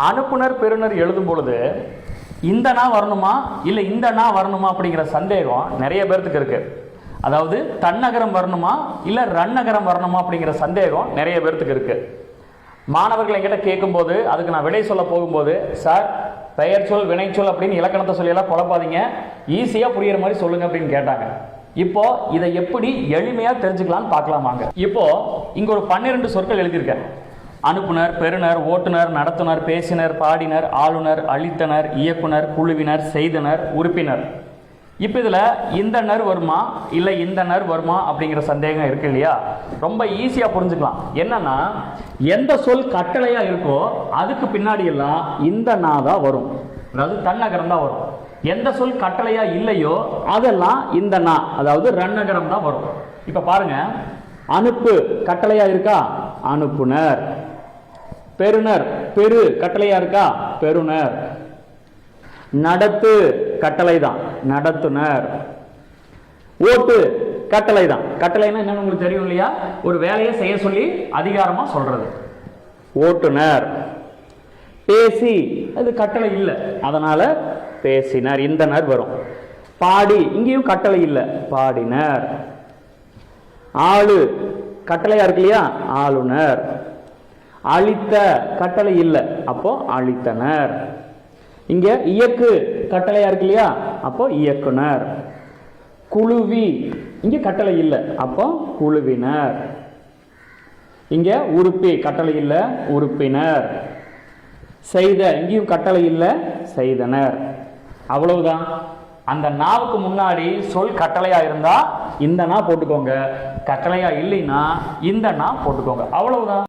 அனுப்புனர் பெறுநர் எழுதும் பொழுது இந்த நா வரணுமா இல்லை இந்த நா வரணுமா அப்படிங்கிற சந்தேகம் நிறைய பேர்த்துக்கு இருக்கு. அதாவது தன்னகரம் வரணுமா இல்லை ரன்னகரம் வரணுமா அப்படிங்கிற சந்தேகம் நிறைய பேர்த்துக்கு இருக்கு. மாணவர்கள் என்கிட்ட கேட்கும்போது அதுக்கு நான் விடை சொல்ல போகும்போது, சார் பெயர் சொல் வினைச்சொல் அப்படின்னு இலக்கணத்தை சொல்லியெல்லாம் குழப்பாதீங்க, ஈஸியாக புரியுற மாதிரி சொல்லுங்க அப்படின்னு கேட்டாங்க. இப்போ இதை எப்படி எளிமையாக தெரிஞ்சுக்கலான்னு பார்க்கலாமாங்க. இப்போ இங்க ஒரு 12 சொற்கள் எழுதியிருக்கேன். அனுப்புனர், பெறுநர், ஓட்டுநர், நடத்துனர், பேசினர், பாடினர், ஆளுநர், அளித்தனர், இயக்குனர், குழுவினர், செய்தனர், உறுப்பினர். இப்போ இதில் இந்த நர் வருமா இல்லை இந்த நர் வருமா அப்படிங்கிற சந்தேகம் இருக்கு இல்லையா? ரொம்ப ஈஸியாக புரிஞ்சுக்கலாம். என்னன்னா, எந்த சொல் கட்டளையாக இருக்கோ அதுக்கு பின்னாடி எல்லாம் இந்த நா தான் வரும், அதாவது தன்னகரம் தான் வரும். எந்த சொல் கட்டளையா இல்லையோ அதெல்லாம் இந்த நா, அதாவது ரன்னகரம் தான் வரும். இப்போ பாருங்க, அனுப்பு கட்டளையா இருக்கா? அனுப்புனர். பெறுநர், பெரு கட்டளையா இருக்கா? பெறுநர். நடத்து கட்டளை தான், நடத்துனர். ஓட்டு கட்டளை தான். கட்டளைன்னா என்னன்னு உங்களுக்கு தெரியும் இல்லையா? ஒரு வேலையை செய்ய சொல்லி அதிகாரமா சொல்றது, ஓட்டுனர். பேசி அது கட்டளை இல்லை, அதனால பேசினர், இந்த நர் வரும். பாடி இங்கேயும் கட்டளை இல்லை, பாடினர். ஆளு கட்டளையா இருக்கு இல்லையா? ஆளுநர். அளித்த கட்டளை இல்லை, அப்போ அளித்தனர். இங்க இயக்கு கட்டளையா இருக்கு இல்லையா? அப்போ இயக்குனர். குழுவி இங்க கட்டளை இல்லை, அப்போ குழுவினர். இங்க உறுப்பி கட்டளை இல்லை, உறுப்பினர். செய்த இங்கேயும் கட்டளை இல்லை, செய்தனர். அவ்வளவுதான். அந்த நாவுக்கு முன்னாடி சொல் கட்டளையா இருந்தா இந்த நா போட்டுக்கோங்க, கட்டளையா இல்லைன்னா இந்த நா போட்டுக்கோங்க, அவ்வளவுதான்.